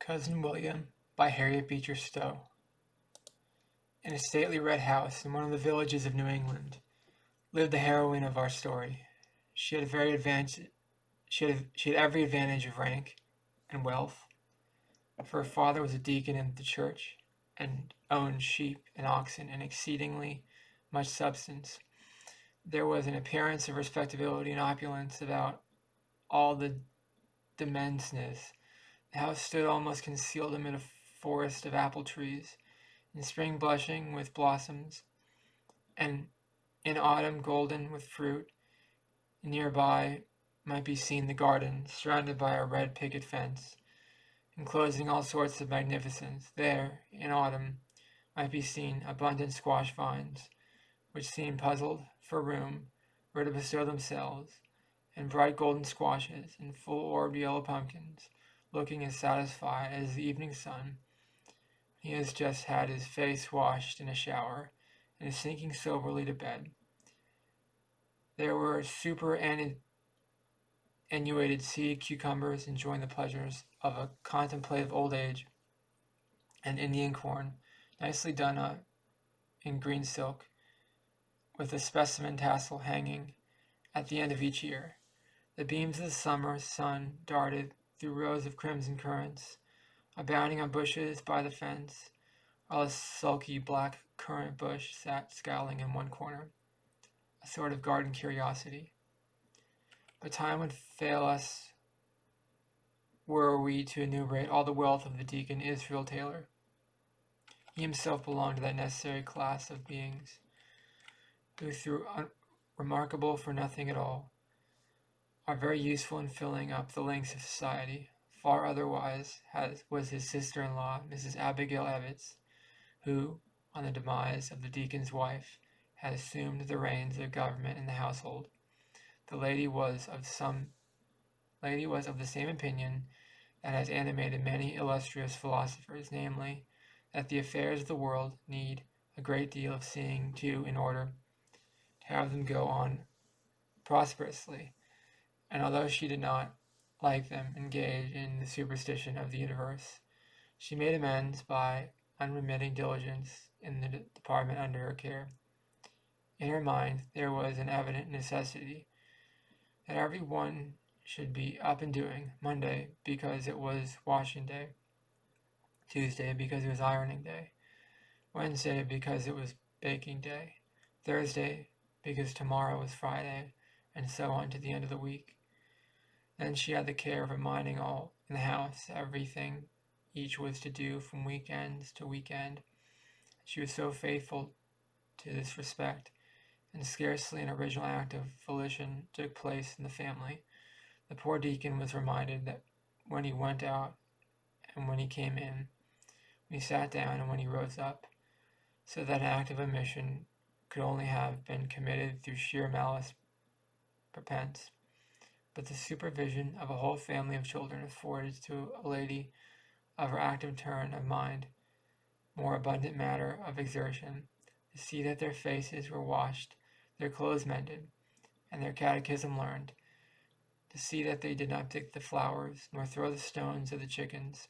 Cousin William by Harriet Beecher Stowe. In a stately red house in one of the villages of New England lived the heroine of our story. She had every advantage of rank and wealth, for her father was a deacon in the church and owned sheep and oxen and exceedingly much substance. There was an appearance of respectability and opulence about all the demesnes. The house stood almost concealed amid a forest of apple trees, in spring blushing with blossoms, and in autumn golden with fruit. Nearby might be seen the garden, surrounded by a red picket fence, enclosing all sorts of magnificence. There, in autumn, might be seen abundant squash vines, which seemed puzzled for room where to bestow themselves, and bright golden squashes, and full-orbed yellow pumpkins, looking as satisfied as the evening sun. He has just had his face washed in a shower, and is sinking soberly to bed. There were superannuated sea cucumbers enjoying the pleasures of a contemplative old age, and Indian corn, nicely done up in green silk, with a specimen tassel hanging at the end of each ear. The beams of the summer sun darted through rows of crimson currants, abounding on bushes by the fence, while a sulky black currant bush sat scowling in one corner, a sort of garden curiosity. But time would fail us were we to enumerate all the wealth of the Deacon Israel Taylor. He himself belonged to that necessary class of beings who, through remarkable for nothing at all, are very useful in filling up the lengths of society. Far otherwise was his sister-in-law, Mrs. Abigail Evetts, who, on the demise of the deacon's wife, had assumed the reins of government in the household. The lady was of the same opinion that has animated many illustrious philosophers, namely, that the affairs of the world need a great deal of seeing to in order to have them go on prosperously, and although she did not, like them, engage in the superstition of the universe, she made amends by unremitting diligence in the department under her care. In her mind there was an evident necessity that every one should be up and doing. Monday, because it was washing day; Tuesday, because it was ironing day; Wednesday, because it was baking day; Thursday, because tomorrow was Friday, and so on to the end of the week. Then she had the care of reminding all in the house everything each was to do from weekends to weekend. She was so faithful to this respect, and scarcely an original act of volition took place in the family. The poor deacon was reminded that when he went out and when he came in, when he sat down and when he rose up, so that an act of omission could only have been committed through sheer malice prepense. But the supervision of a whole family of children afforded to a lady of her active turn of mind more abundant matter of exertion, to see that their faces were washed, their clothes mended, and their catechism learned, to see that they did not pick the flowers, nor throw the stones at the chickens,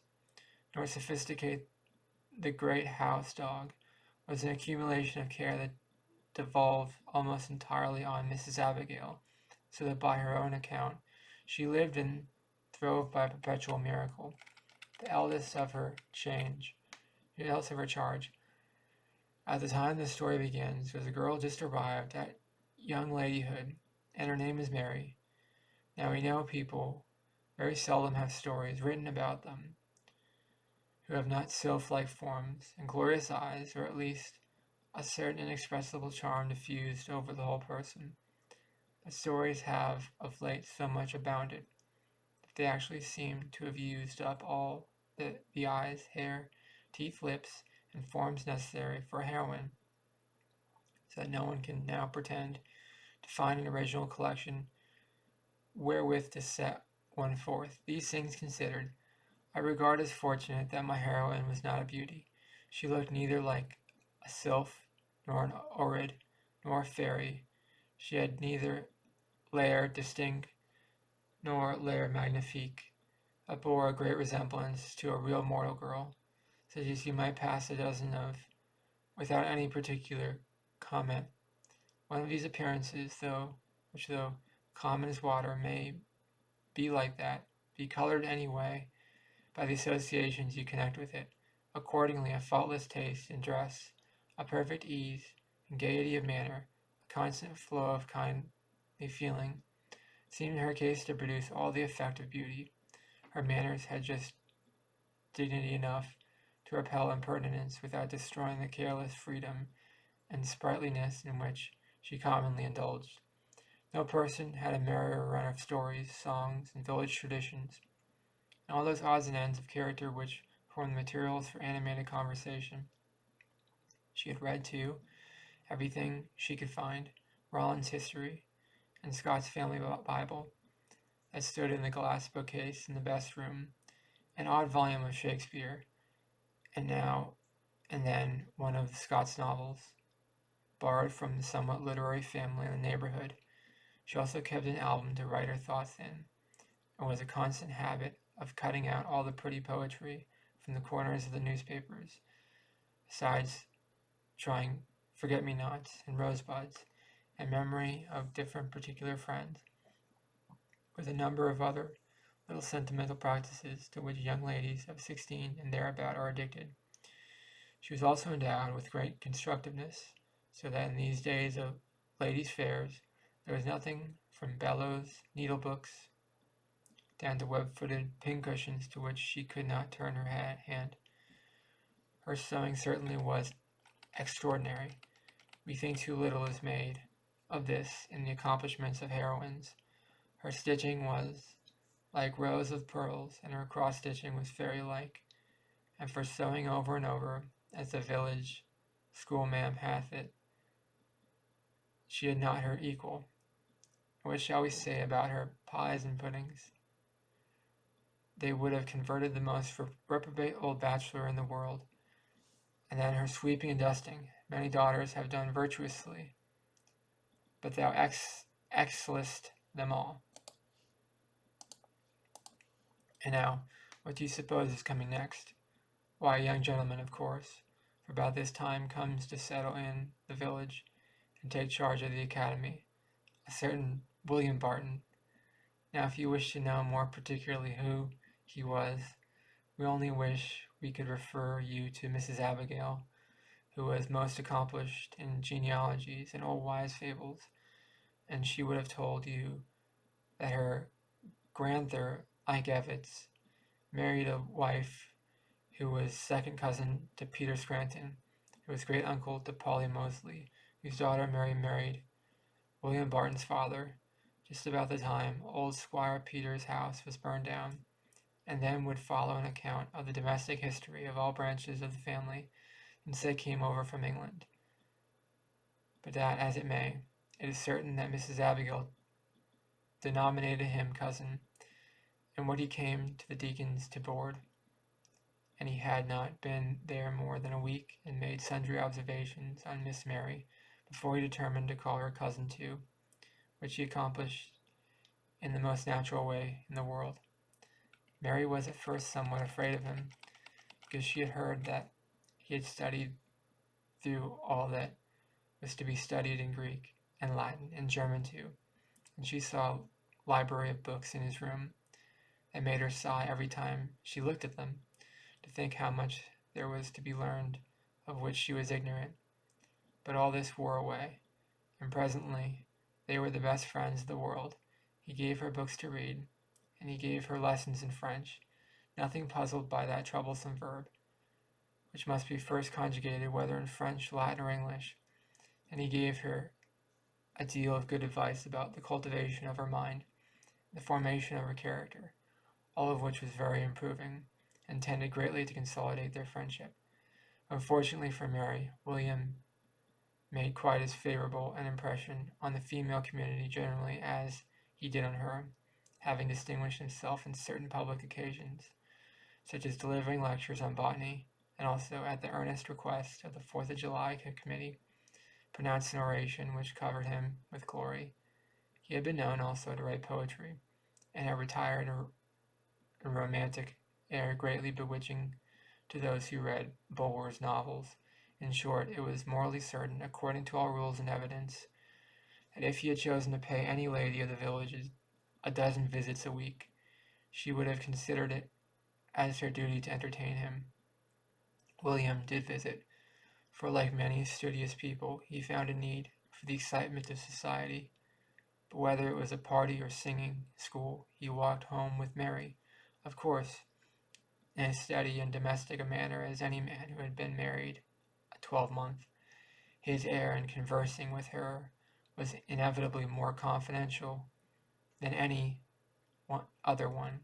nor sophisticate the great house dog, was an accumulation of care that devolved almost entirely on Mrs. Abigail, so that by her own account she lived and throve by a perpetual miracle, the eldest of her charge. At the time the story begins, was a girl just arrived at young ladyhood, and her name is Mary. Now we know people very seldom have stories written about them who have not sylph-like forms and glorious eyes, or at least a certain inexpressible charm diffused over the whole person. But stories have of late so much abounded that they actually seem to have used up all the eyes, hair, teeth, lips, and forms necessary for a heroine, so that no one can now pretend to find an original collection wherewith to set one forth. These things considered, I regard as fortunate that my heroine was not a beauty. She looked neither like a sylph, nor an orid, nor a fairy. She had neither l'air distinct nor l'air magnifique but bore a great resemblance to a real mortal girl, such as you might pass a dozen of without any particular comment. One of these appearances, which though common as water, may be like that, be colored anyway by the associations you connect with it. Accordingly, a faultless taste in dress, a perfect ease and gaiety of manner, a constant flow of kindly feeling, seemed in her case to produce all the effect of beauty. Her manners had just dignity enough to repel impertinence without destroying the careless freedom and sprightliness in which she commonly indulged. No person had a merrier run of stories, songs, and village traditions, and all those odds and ends of character which form the materials for animated conversation. She had read, too, everything she could find, Rollin's History, and Scott's Family Bible, that stood in the glass bookcase in the best room, an odd volume of Shakespeare, and now and then one of Scott's novels, borrowed from the somewhat literary family in the neighborhood. She also kept an album to write her thoughts in, and was a constant habit of cutting out all the pretty poetry from the corners of the newspapers, besides trying forget-me-nots and rosebuds, and memory of different particular friends, with a number of other little sentimental practices to which young ladies of 16 and thereabout are addicted. She was also endowed with great constructiveness, so that in these days of ladies' fairs there was nothing from bellows, needle-books, down to web-footed pincushions to which she could not turn her hand. Her sewing certainly was extraordinary. We think too little is made of this in the accomplishments of heroines. Her stitching was like rows of pearls, and her cross-stitching was fairy-like, and for sewing over and over, as the village schoolma'am hath it, she had not her equal. And what shall we say about her pies and puddings? They would have converted the most reprobate old bachelor in the world, and then her sweeping and dusting many daughters have done virtuously, but thou excellest them all. And now, what do you suppose is coming next? Why, a young gentleman, of course, for about this time comes to settle in the village and take charge of the academy, a certain William Barton. Now, if you wish to know more particularly who he was, we only wish we could refer you to Mrs. Abigail, who was most accomplished in genealogies and old wives' fables, and she would have told you that her grandmother, Ike Evetts, married a wife who was second cousin to Peter Scranton, who was great uncle to Polly Mosley, whose daughter Mary married William Barton's father, just about the time old Squire Peter's house was burned down, and then would follow an account of the domestic history of all branches of the family since they came over from England. But that as it may, it is certain that Mrs. Abigail denominated him cousin, and when he came to the deacon's to board, and he had not been there more than a week, and made sundry observations on Miss Mary before he determined to call her cousin too, which he accomplished in the most natural way in the world. Mary was at first somewhat afraid of him, because she had heard that he had studied through all that was to be studied in Greek and Latin and German too, and she saw a library of books in his room that made her sigh every time she looked at them, to think how much there was to be learned of which she was ignorant. But all this wore away, and presently they were the best friends of the world. He gave her books to read, and he gave her lessons in French, nothing puzzled by that troublesome verb, which must be first conjugated whether in French, Latin, or English, and he gave her a deal of good advice about the cultivation of her mind, the formation of her character, all of which was very improving, and tended greatly to consolidate their friendship. Unfortunately for Mary, William made quite as favorable an impression on the female community generally as he did on her, having distinguished himself in certain public occasions, such as delivering lectures on botany, and also, at the earnest request of the 4th of July Committee, pronounced an oration which covered him with glory. He had been known also to write poetry, and had retired and romantic air greatly bewitching to those who read Bulwer's novels. In short, it was morally certain, according to all rules and evidence, that if he had chosen to pay any lady of the village a dozen visits a week, she would have considered it as her duty to entertain him. William did visit, for like many studious people, he found a need for the excitement of society. But whether it was a party or singing school, he walked home with Mary, of course, in as steady and domestic a manner as any man who had been married a 12-month. His air in conversing with her was inevitably more confidential than any other one,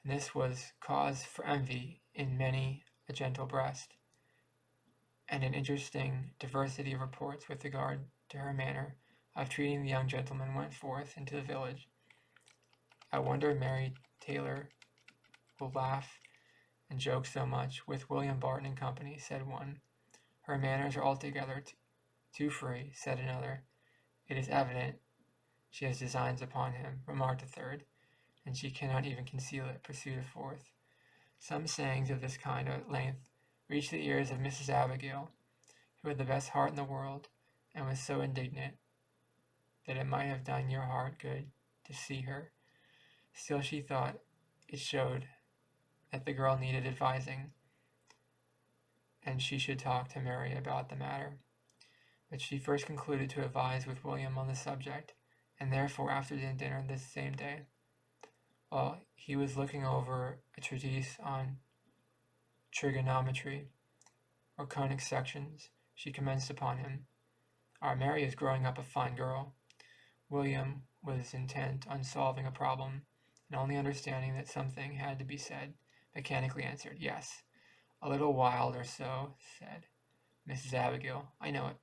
and this was cause for envy in many a gentle breast, and an interesting diversity of reports with regard to her manner of treating the young gentleman went forth into the village. I wonder Mary Taylor will laugh and joke so much with William Barton and company, said one. Her manners are altogether too free, said another. It is evident she has designs upon him, remarked a third, and she cannot even conceal it, pursued a fourth. Some sayings of this kind at length reached the ears of Mrs. Abigail, who had the best heart in the world, and was so indignant that it might have done your heart good to see her. Still she thought it showed that the girl needed advising, and she should talk to Mary about the matter. But she first concluded to advise with William on the subject, and therefore after dinner this same day, while he was looking over a treatise on trigonometry, or conic sections, she commenced upon him. Our Mary is growing up a fine girl. William was intent on solving a problem, and only understanding that something had to be said, mechanically answered, yes. A little wild or so, said Mrs. Abigail. I know it,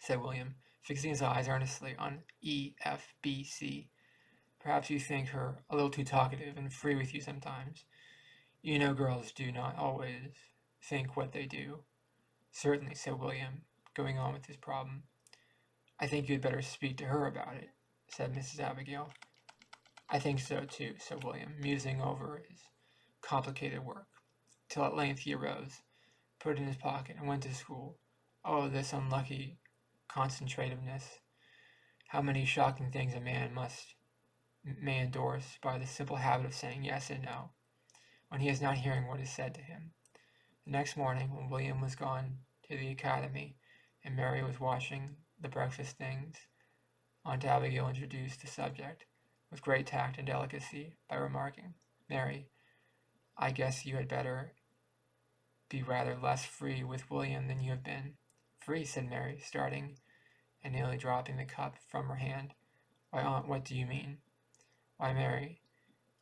said William, fixing his eyes earnestly on E, F, B, C. Perhaps you think her a little too talkative and free with you sometimes. You know girls do not always think what they do. Certainly, said William, going on with his problem. I think you had better speak to her about it, said Mrs. Abigail. I think so too, said William, musing over his complicated work, till at length he arose, put it in his pocket, and went to school. Oh, this unlucky concentrativeness! How many shocking things a man may endorse by the simple habit of saying yes and no, when he is not hearing what is said to him. The next morning, when William was gone to the academy, and Mary was washing the breakfast things, Aunt Abigail introduced the subject with great tact and delicacy by remarking, Mary, I guess you had better be rather less free with William than you have been. Free, said Mary, starting and nearly dropping the cup from her hand. Why, Aunt, what do you mean? Why, Mary,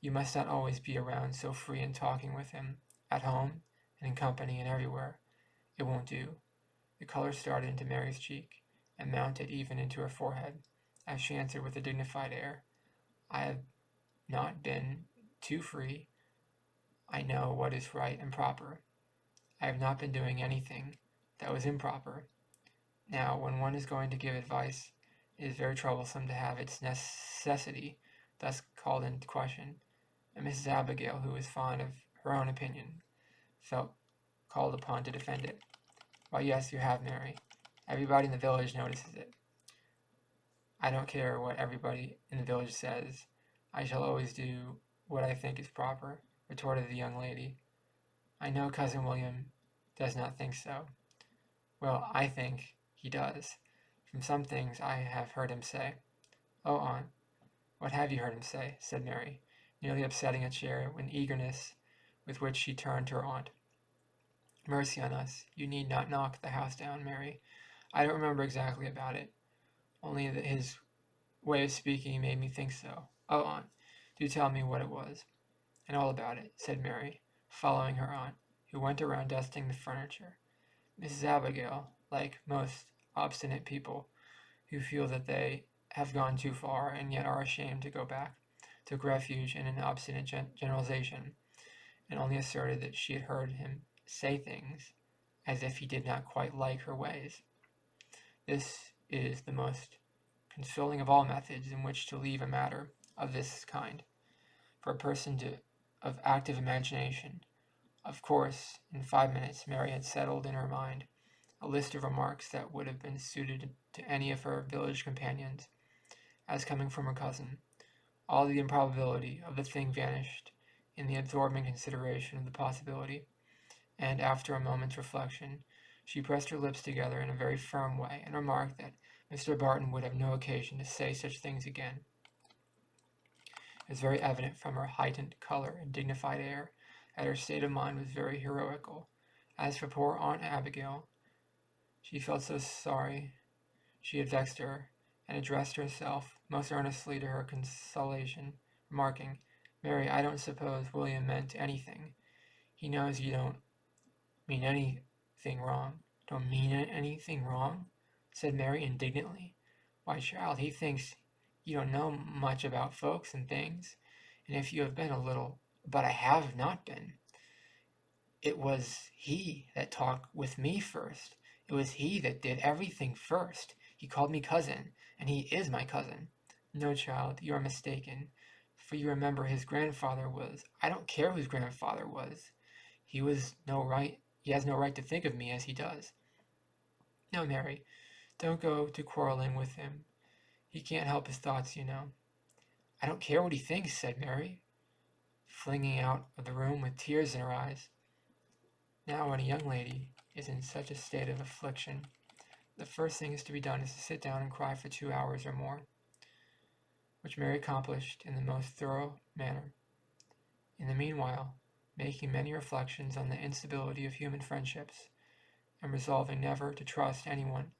you must not always be around so free in talking with him, at home and in company and everywhere. It won't do. The color started into Mary's cheek and mounted even into her forehead, as she answered with a dignified air, I have not been too free. I know what is right and proper. I have not been doing anything that was improper. Now, when one is going to give advice, it is very troublesome to have its necessity thus called into question, and Mrs. Abigail, who was fond of her own opinion, felt called upon to defend it. Why, yes, you have, Mary. Everybody in the village notices it. I don't care what everybody in the village says. I shall always do what I think is proper, retorted the young lady. I know Cousin William does not think so. Well, I think he does, from some things I have heard him say. Oh, Aunt, what have you heard him say? Said Mary, nearly upsetting a chair with eagerness with which she turned to her aunt. Mercy on us, you need not knock the house down, Mary. I don't remember exactly about it, only that his way of speaking made me think so. Oh, Aunt, do tell me what it was. And all about it, said Mary, following her aunt, who went around dusting the furniture. Mrs. Abigail, like most obstinate people who feel that they have gone too far and yet are ashamed to go back, took refuge in an obstinate generalization, and only asserted that she had heard him say things as if he did not quite like her ways. This is the most consoling of all methods in which to leave a matter of this kind. for a person of active imagination. Of course, in 5 minutes, Mary had settled in her mind a list of remarks that would have been suited to any of her village companions, as coming from her cousin. All the improbability of the thing vanished in the absorbing consideration of the possibility, and after a moment's reflection, she pressed her lips together in a very firm way and remarked that Mr. Barton would have no occasion to say such things again. It was very evident from her heightened color and dignified air that her state of mind was very heroical. As for poor Aunt Abigail, she felt so sorry she had vexed her, and addressed herself most earnestly to her consolation, remarking, "Mary, I don't suppose William meant anything. He knows you don't mean anything wrong." "Don't mean anything wrong?" said Mary indignantly. "Why, child, he thinks you don't know much about folks and things, and if you have been a little—" "But I have not been. It was he that talked with me first. It was he that did everything first. He called me cousin, and he is my cousin." "No, child, you are mistaken, for you remember his grandfather was—" "I don't care whose grandfather was. He has no right to think of me as he does." "No, Mary, don't go to quarreling with him. He can't help his thoughts, you know." "I don't care what he thinks," said Mary, flinging out of the room with tears in her eyes. Now, when a young lady is in such a state of affliction, the first thing to be done is to sit down and cry for 2 hours or more, which Mary accomplished in the most thorough manner. In the meanwhile, making many reflections on the instability of human friendships, and resolving never to trust anyone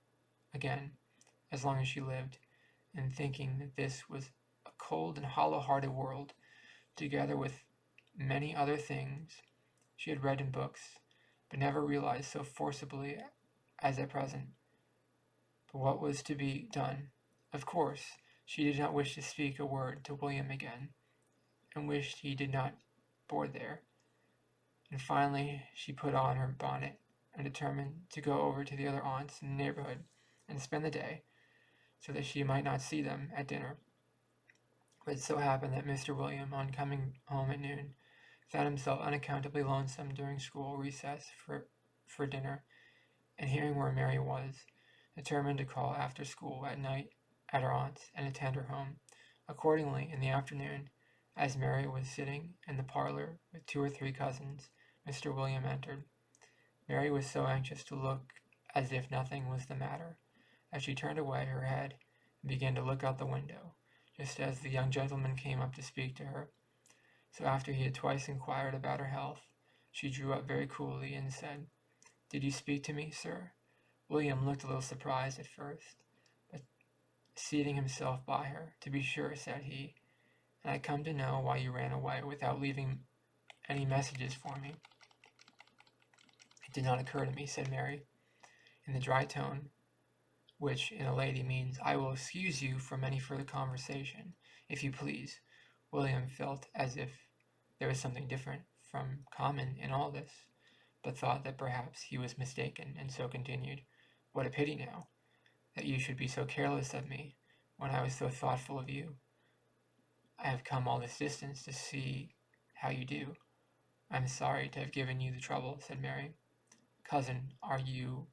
again as long as she lived, and thinking that this was a cold and hollow-hearted world, together with many other things she had read in books, but never realized so forcibly as at present. But what was to be done? Of course, she did not wish to speak a word to William again, and wished he did not board there. And finally she put on her bonnet and determined to go over to the other aunts in the neighborhood and spend the day, so that she might not see them at dinner. But it so happened that Mr. William, on coming home at noon, found himself unaccountably lonesome during school recess for dinner, and hearing where Mary was, determined to call after school at night at her aunt's and attend her home. Accordingly, in the afternoon, as Mary was sitting in the parlor with 2 or 3 cousins, Mr. William entered. Mary was so anxious to look as if nothing was the matter, that she turned away her head and began to look out the window, just as the young gentleman came up to speak to her. So after he had twice inquired about her health, she drew up very coolly and said, "Did you speak to me, sir?" William looked a little surprised at first, but seating himself by her, "To be sure," said he, "and I come to know why you ran away without leaving any messages for me." "It did not occur to me," said Mary, in the dry tone which in a lady means, "I will excuse you from any further conversation, if you please." William felt as if there was something different from common in all this, but thought that perhaps he was mistaken, and so continued, "What a pity now, that you should be so careless of me, when I was so thoughtful of you. I have come all this distance to see how you do." "I am sorry to have given you the trouble," said Mary. "Cousin, are you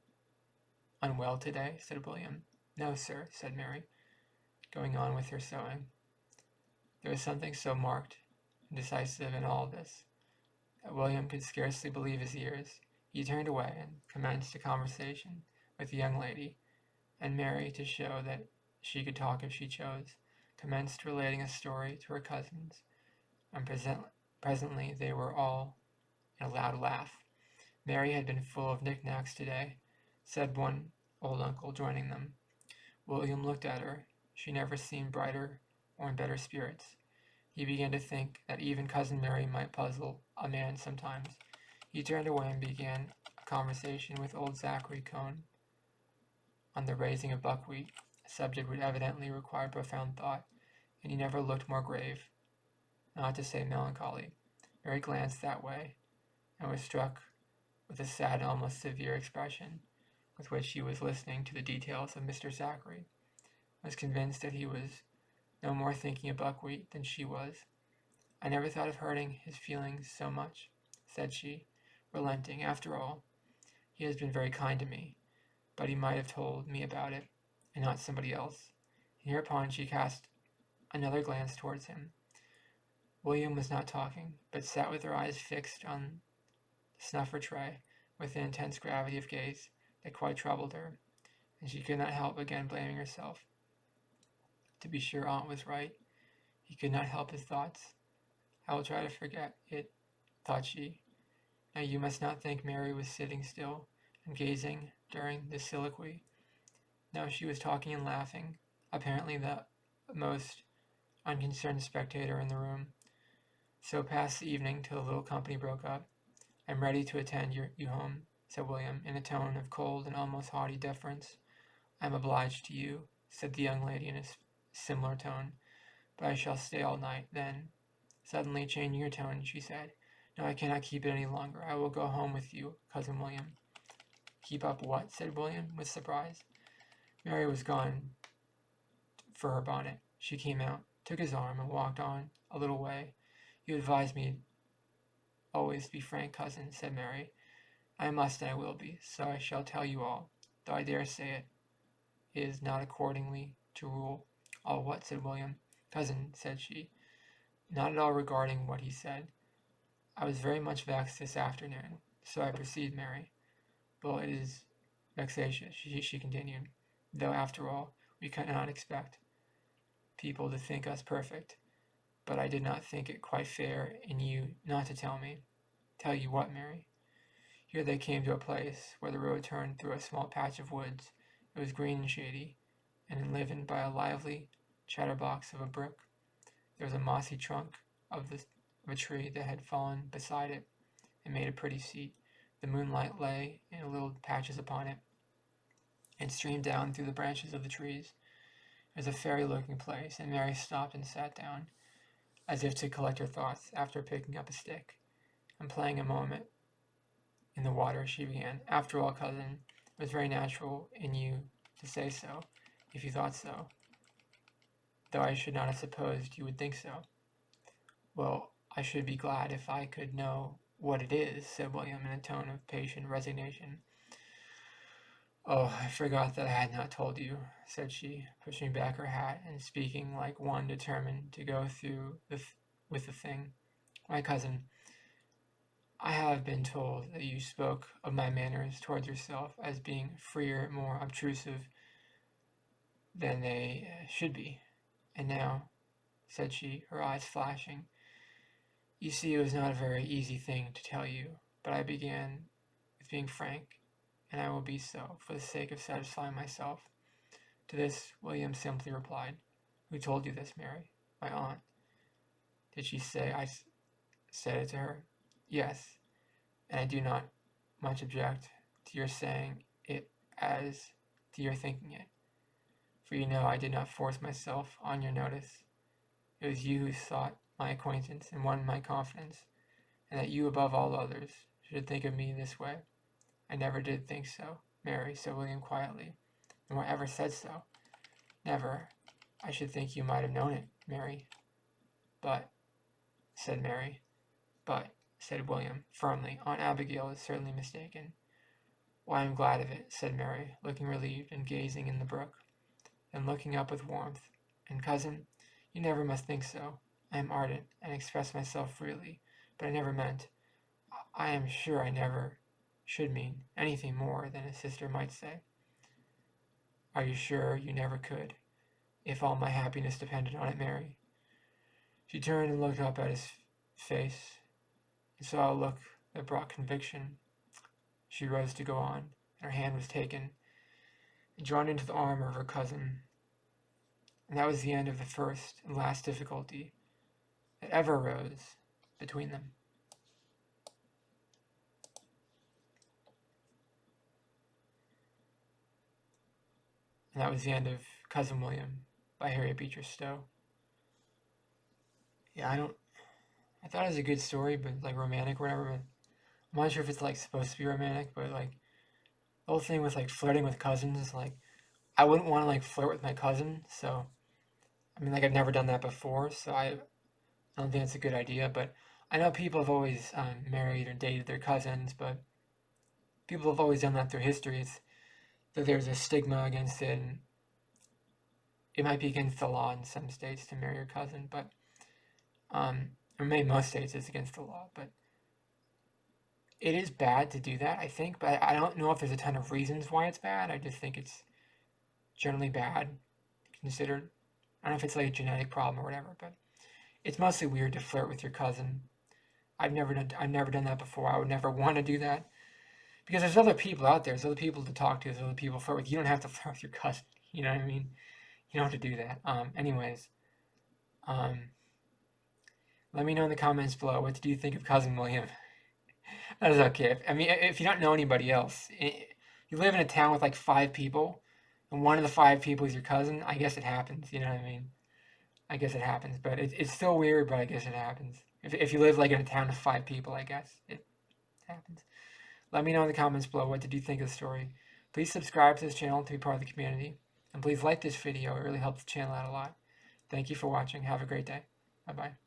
unwell today?" said William. "No, sir," said Mary, going on with her sewing. There was something so marked and decisive in all this, that William could scarcely believe his ears. He turned away and commenced a conversation with the young lady, and Mary, to show that she could talk if she chose, commenced relating a story to her cousins, and presently they were all in a loud laugh. Mary had been full of knickknacks today, said one old uncle, joining them. William looked at her. She never seemed brighter or in better spirits. He began to think that even Cousin Mary might puzzle a man sometimes. He turned away and began a conversation with old Zachary Cohn on the raising of buckwheat, a subject which evidently required profound thought, and he never looked more grave, not to say melancholy. Mary glanced that way, and was struck with the sad and almost severe expression with which he was listening to the details of Mr. Zachary, was convinced that he was no more thinking of buckwheat than she was. I never thought of hurting his feelings so much, said she, relenting. After all, he has been very kind to me, but he might have told me about it, and not somebody else. And hereupon she cast another glance towards him. William was not talking, but sat with her eyes fixed on the snuffer tray with an intense gravity of gaze that quite troubled her, and she could not help again blaming herself. To be sure, Aunt was right. He could not help his thoughts. I will try to forget it, thought she. Now you must not think Mary was sitting still and gazing during this soliloquy. No, she was talking and laughing, apparently the most unconcerned spectator in the room. So passed the evening till the little company broke up. I'm ready to attend you home, said William, in a tone of cold and almost haughty deference. I'm obliged to you, said the young lady in a similar tone, but I shall stay all night. Then, suddenly changing her tone, she said, No, I cannot keep it any longer. I will go home with you, Cousin William. Keep up what? Said William, with surprise. Mary was gone for her bonnet. She came out, took his arm, and walked on a little way. You advised me always to be frank, cousin, said Mary. I must and I will be, so I shall tell you all, though I dare say it is not accordingly to rule. All what? Said William. Cousin, said she, not at all regarding what he said. I was very much vexed this afternoon, so I perceived, Mary. Well, it is vexatious, she continued, though after all, we cannot expect people to think us perfect. But I did not think it quite fair in you not to tell me. Tell you what, Mary? Here they came to a place where the road turned through a small patch of woods. It was green and shady, and enlivened by a lively chatterbox of a brook. There was a mossy trunk of a tree that had fallen beside it and made a pretty seat. The moonlight lay in little patches upon it, and streamed down through the branches of the trees. It was a fairy-looking place, and Mary stopped and sat down, as if to collect her thoughts after picking up a stick, and playing a moment in the water. She began, After all, cousin, it was very natural in you to say so, if you thought so, though I should not have supposed you would think so. Well, I should be glad if I could know what it is, said William in a tone of patient resignation. Oh, I forgot that I had not told you, said she, pushing back her hat and speaking like one determined to go through with the thing. My cousin, I have been told that you spoke of my manners towards yourself as being freer, more obtrusive than they should be. And now, said she, her eyes flashing, you see it was not a very easy thing to tell you, but I began with being frank, and I will be so, for the sake of satisfying myself. To this, William simply replied, Who told you this, Mary? My aunt. Did she say I said it to her? Yes, and I do not much object to your saying it as to your thinking it, for you know I did not force myself on your notice. It was you who sought my acquaintance and won my confidence, and that you above all others should think of me this way. I never did think so, Mary, said William quietly, nor ever said so. Never. I should think you might have known it, Mary. But, said Mary. But, said William, firmly, Aunt Abigail is certainly mistaken. Why, I'm glad of it, said Mary, looking relieved and gazing in the brook, then looking up with warmth. And, cousin, you never must think so. I am ardent, and express myself freely, but I never meant, I am sure I never should mean, anything more than a sister might say. Are you sure you never could, if all my happiness depended on it, Mary? She turned and looked up at his face, and saw a look that brought conviction. She rose to go on, and her hand was taken and drawn into the arm of her cousin. And that was the end of the first and last difficulty that ever arose between them. And that was the end of Cousin William by Harriet Beecher Stowe. Yeah, I thought it was a good story, but like romantic or whatever, but I'm not sure if it's like supposed to be romantic, but like the whole thing with like flirting with cousins, like I wouldn't want to like flirt with my cousin, so I mean like I've never done that before, so I I don't think that's a good idea, but I know people have always married or dated their cousins, but people have always done that through history. It's that there's a stigma against it, and it might be against the law in some states to marry your cousin, but or maybe most states it's against the law, but it is bad to do that, I think, but I don't know if there's a ton of reasons why it's bad. I just think it's generally bad considered. I don't know if it's like a genetic problem or whatever, but it's mostly weird to flirt with your cousin. I've never done that before. I would never want to do that because there's other people out there. There's other people to talk to. There's other people to flirt with. You don't have to flirt with your cousin. You know what I mean? You don't have to do that. Anyways, let me know in the comments below. What did you think of Cousin William? That is okay. If you don't know anybody else, you live in a town with like 5 people, and one of the 5 people is your cousin. I guess it happens. You know what I mean? I guess it happens, but it's still weird. But I guess it happens. If you live like in a town of 5 people, I guess it happens. Let me know in the comments below. What did you think of the story? Please subscribe to this channel to be part of the community, and please like this video. It really helps the channel out a lot. Thank you for watching. Have a great day. Bye bye.